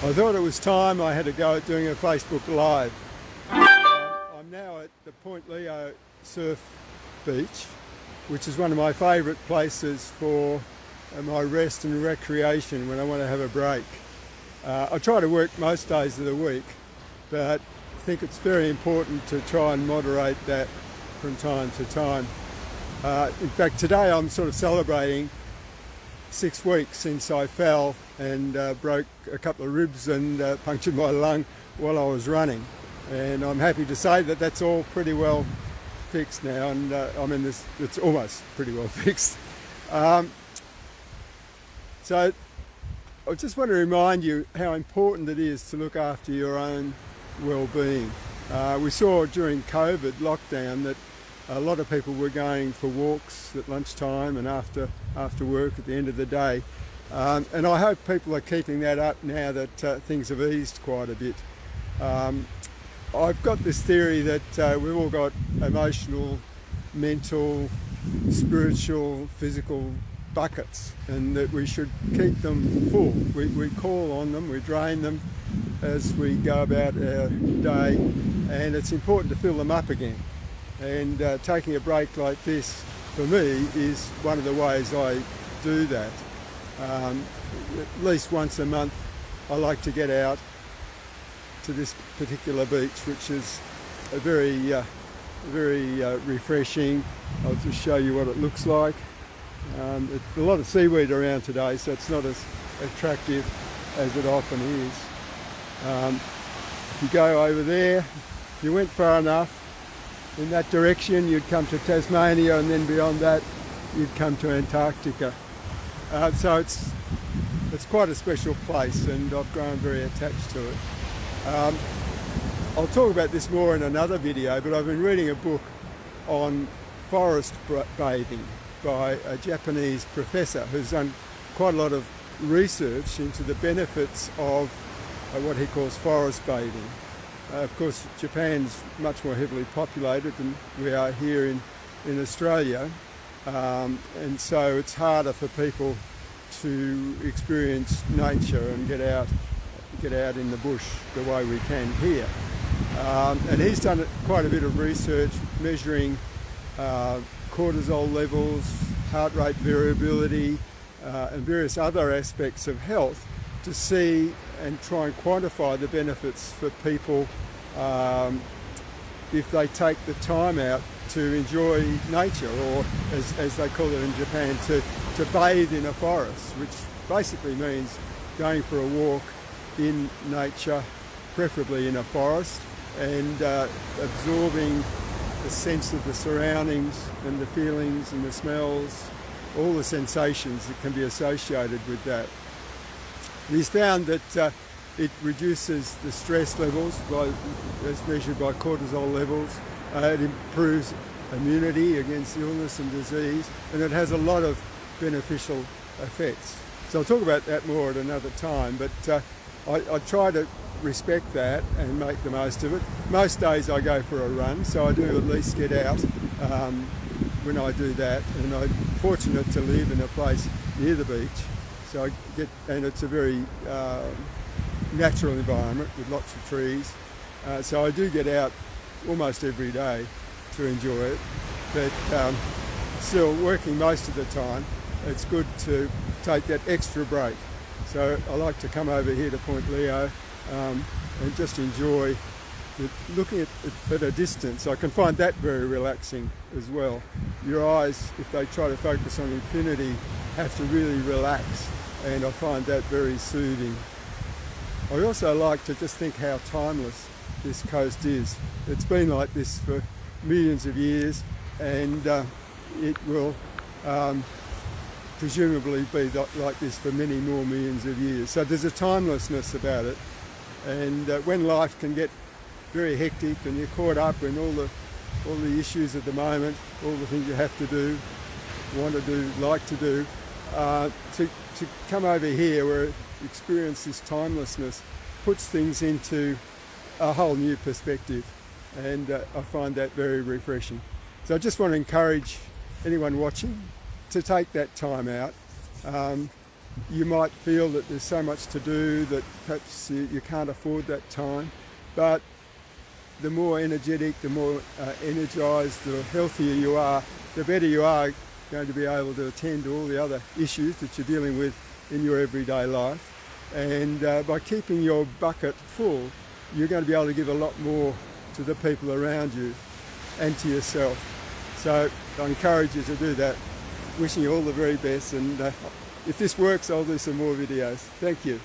I thought it was time I had to go at doing a Facebook Live. I'm now at the Point Leo Surf Beach, which is one of my favourite places for my rest and recreation when I want to have a break. I try to work most days of the week, but I think it's very important to try and moderate that from time to time. In fact, today I'm sort of celebrating 6 weeks since I fell and broke a couple of ribs and punctured my lung while I was running. And I'm happy to say that that's all pretty well fixed now, and it's almost pretty well fixed. So I just want to remind you how important it is to look after your own well-being. We saw during COVID lockdown that a lot of people were going for walks at lunchtime and after work at the end of the day. And I hope people are keeping that up now that things have eased quite a bit. I've got this theory that we've all got emotional, mental, spiritual, physical buckets, and that we should keep them full. We call on them, we drain them as we go about our day, and it's important to fill them up again. And taking a break like this, for me, is one of the ways I do that. At least once a month I like to get out to this particular beach, which is a very refreshing. I'll just show you what it looks like. There's a lot of seaweed around today, so it's not as attractive as it often is. If you go over there, if you went far enough in that direction, you'd come to Tasmania, and then beyond that you'd come to Antarctica. So it's quite a special place, and I've grown very attached to it. I'll talk about this more in another video, but I've been reading a book on forest bathing by a Japanese professor who's done quite a lot of research into the benefits of what he calls forest bathing. Of course, Japan's much more heavily populated than we are here in Australia, and so it's harder for people to experience nature and get out in the bush the way we can here. And he's done quite a bit of research measuring cortisol levels, heart rate variability, and various other aspects of health to see and try and quantify the benefits for people if they take the time out to enjoy nature, or as they call it in Japan, to bathe in a forest, which basically means going for a walk in nature, preferably in a forest, and absorbing the sense of the surroundings and the feelings and the smells, all the sensations that can be associated with that. He's found that it reduces the stress levels as measured by cortisol levels. It improves immunity against illness and disease, and it has a lot of beneficial effects. So I'll talk about that more at another time, but I try to respect that and make the most of it. Most days I go for a run, so I do at least get out when I do that, and I'm fortunate to live in a place near the beach, so and it's a very natural environment with lots of trees, so I do get out almost every day to enjoy it, but still working most of the time, it's good to take that extra break. So I like to come over here to Point Leo and just enjoy looking at a distance. I can find that very relaxing as well. Your eyes, if they try to focus on infinity, have to really relax, and I find that very soothing. I also like to just think how timeless this coast is. It's been like this for millions of years, and it will presumably be like this for many more millions of years. So there's a timelessness about it, and when life can get very hectic and you're caught up in all the issues at the moment, all the things you have to do, want to do, like to do, to come over here where you experience this timelessness puts things into a whole new perspective, and I find that very refreshing. So I just want to encourage anyone watching to take that time out. You might feel that there's so much to do that perhaps you can't afford that time, but the more energetic, the more energised, the healthier you are, the better you are going to be able to attend to all the other issues that you're dealing with in your everyday life. And by keeping your bucket full, you're going to be able to give a lot more to the people around you and to yourself. So I encourage you to do that. Wishing you all the very best, and if this works, I'll do some more videos. Thank you.